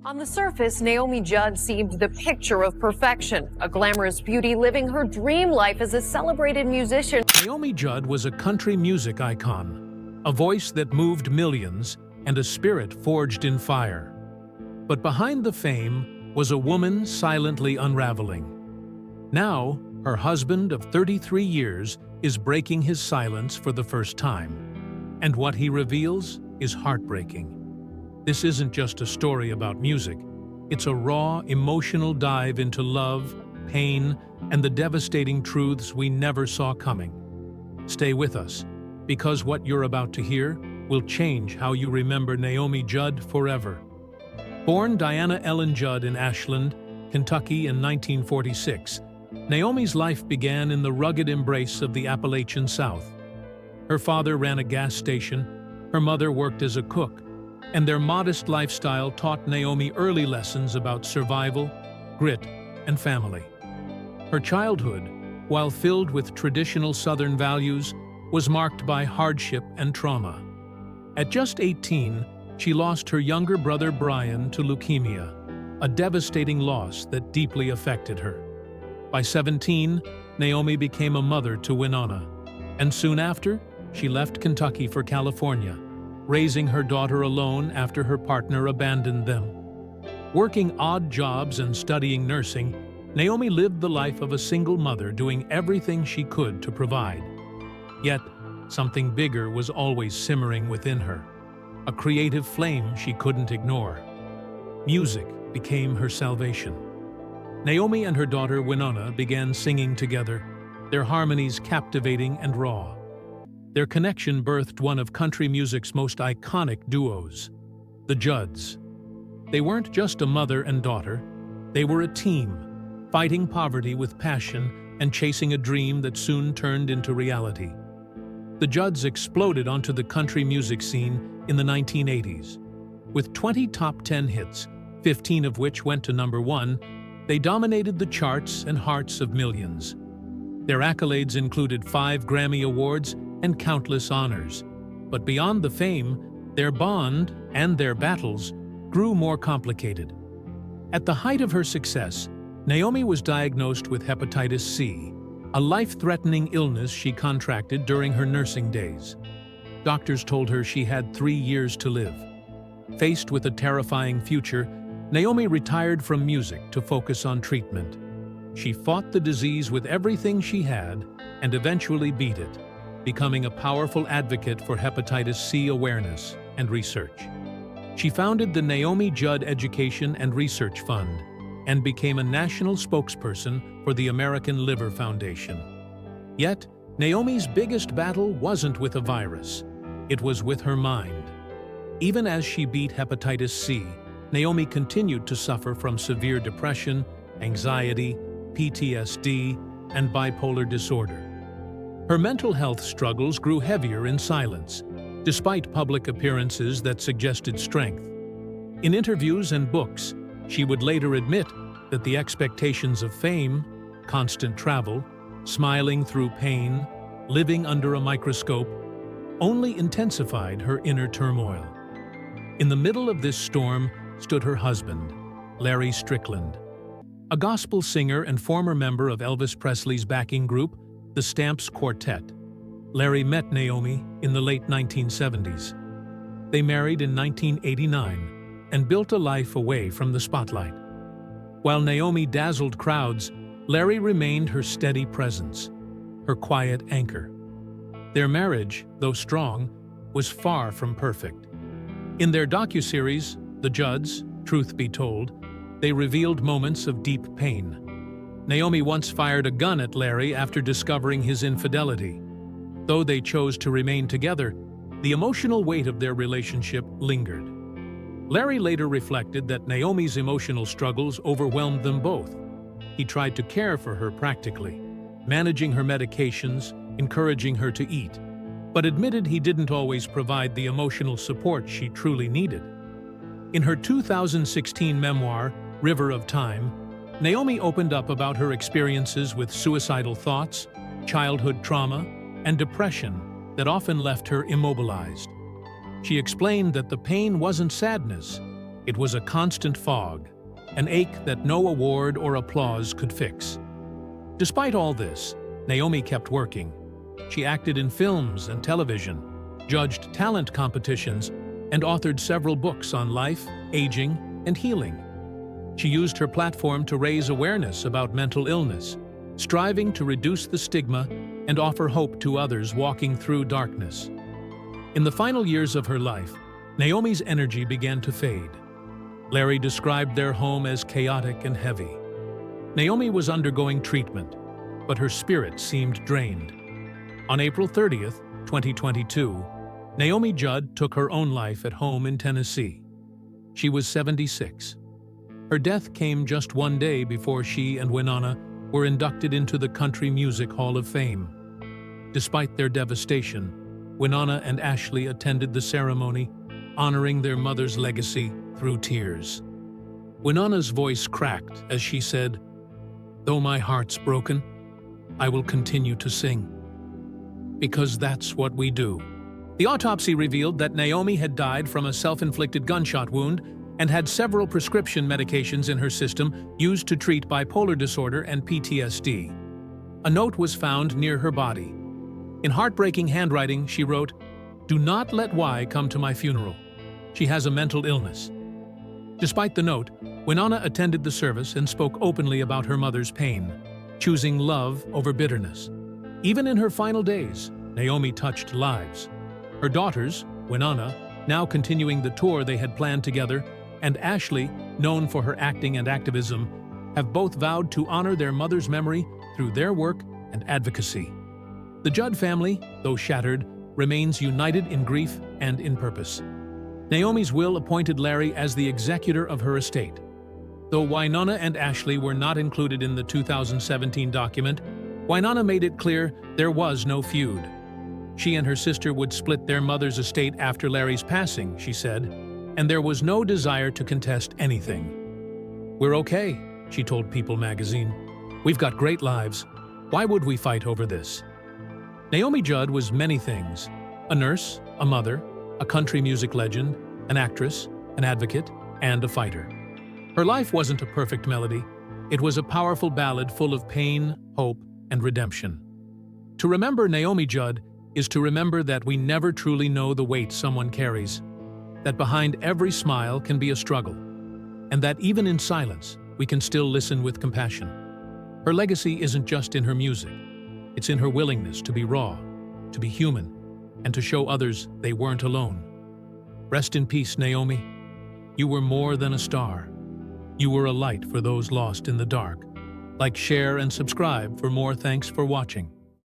On the surface, Naomi Judd seemed the picture of perfection, a glamorous beauty living her dream life as a celebrated musician. Naomi Judd was a country music icon, a voice that moved millions and a spirit forged in fire. But behind the fame was a woman silently unraveling. Now, her husband of 33 years is breaking his silence for the first time. And what he reveals is heartbreaking. This isn't just a story about music. It's a raw, emotional dive into love, pain, and the devastating truths we never saw coming. Stay with us, because what you're about to hear will change how you remember Naomi Judd forever. Born Diana Ellen Judd in Ashland, Kentucky in 1946, Naomi's life began in the rugged embrace of the Appalachian South. Her father ran a gas station, her mother worked as a cook, and their modest lifestyle taught Naomi early lessons about survival, grit, and family. Her childhood, while filled with traditional Southern values, was marked by hardship and trauma. At just 18, she lost her younger brother Brian to leukemia, a devastating loss that deeply affected her. By 17, Naomi became a mother to Winona, and soon after, she left Kentucky for California, raising her daughter alone after her partner abandoned them. Working odd jobs and studying nursing, Naomi lived the life of a single mother, doing everything she could to provide. Yet, something bigger was always simmering within her, a creative flame she couldn't ignore. Music became her salvation. Naomi and her daughter Winona began singing together, their harmonies captivating and raw. Their connection birthed one of country music's most iconic duos, the Judds. They weren't just a mother and daughter, they were a team, fighting poverty with passion and chasing a dream that soon turned into reality. The Judds exploded onto the country music scene in the 1980s. With 20 top 10 hits, 15 of which went to #1, they dominated the charts and hearts of millions. Their accolades included 5 Grammy Awards and countless honors. But beyond the fame, their bond and their battles grew more complicated. At the height of her success, Naomi was diagnosed with hepatitis C, a life-threatening illness she contracted during her nursing days. Doctors told her she had 3 years to live. Faced with a terrifying future, Naomi retired from music to focus on treatment. She fought the disease with everything she had and eventually beat it, becoming a powerful advocate for hepatitis C awareness and research. She founded the Naomi Judd Education and Research Fund and became a national spokesperson for the American Liver Foundation. Yet, Naomi's biggest battle wasn't with a virus. It was with her mind. Even as she beat hepatitis C, Naomi continued to suffer from severe depression, anxiety, PTSD, and bipolar disorder. Her mental health struggles grew heavier in silence, despite public appearances that suggested strength. In interviews and books, she would later admit that the expectations of fame, constant travel, smiling through pain, living under a microscope, only intensified her inner turmoil. In the middle of this storm stood her husband, Larry Strickland, a gospel singer and former member of Elvis Presley's backing group, the Stamps Quartet. Larry met Naomi in the late 1970s. They married in 1989 and built a life away from the spotlight. While Naomi dazzled crowds, Larry remained her steady presence, her quiet anchor. Their marriage, though strong, was far from perfect. In their docuseries, The Judds, Truth Be Told, they revealed moments of deep pain. Naomi once fired a gun at Larry after discovering his infidelity. Though they chose to remain together, the emotional weight of their relationship lingered. Larry later reflected that Naomi's emotional struggles overwhelmed them both. He tried to care for her practically, managing her medications, encouraging her to eat, but admitted he didn't always provide the emotional support she truly needed. In her 2016 memoir, River of Time, Naomi opened up about her experiences with suicidal thoughts, childhood trauma, and depression that often left her immobilized. She explained that the pain wasn't sadness, It was a constant fog, an ache that no award or applause could fix. Despite all this, Naomi kept working. She acted in films and television, judged talent competitions, and authored several books on life, aging, and healing. She used her platform to raise awareness about mental illness, striving to reduce the stigma and offer hope to others walking through darkness. In the final years of her life, Naomi's energy began to fade. Larry described their home as chaotic and heavy. Naomi was undergoing treatment, but her spirit seemed drained. On April 30th, 2022, Naomi Judd took her own life at home in Tennessee. She was 76. Her death came just one day before she and Winona were inducted into the Country Music Hall of Fame. Despite their devastation, Winona and Ashley attended the ceremony, honoring their mother's legacy through tears. Winona's voice cracked as she said, "Though my heart's broken, I will continue to sing. Because that's what we do." The autopsy revealed that Naomi had died from a self-inflicted gunshot wound and had several prescription medications in her system used to treat bipolar disorder and PTSD. A note was found near her body. In heartbreaking handwriting, she wrote, "Do not let Y come to my funeral. She has a mental illness." Despite the note, Winona attended the service and spoke openly about her mother's pain, choosing love over bitterness. Even in her final days, Naomi touched lives. Her daughters, Winona, now continuing the tour they had planned together, and Ashley, known for her acting and activism, have both vowed to honor their mother's memory through their work and advocacy. The Judd family, though shattered, remains united in grief and in purpose. Naomi's will appointed Larry as the executor of her estate. Though Winona and Ashley were not included in the 2017 document, Winona made it clear there was no feud. She and her sister would split their mother's estate after Larry's passing, she said, and there was no desire to contest anything. "We're okay," she told People magazine. "We've got great lives. Why would we fight over this?" Naomi Judd was many things: a nurse, a mother, a country music legend, an actress, an advocate, and a fighter. Her life wasn't a perfect melody. It was a powerful ballad full of pain, hope, and redemption. To remember Naomi Judd is to remember that we never truly know the weight someone carries, that behind every smile can be a struggle, and that even in silence, we can still listen with compassion. Her legacy isn't just in her music. It's in her willingness to be raw, to be human, and to show others they weren't alone. Rest in peace, Naomi. You were more than a star. You were a light for those lost in the dark. Like, share, and subscribe for more. Thanks for watching.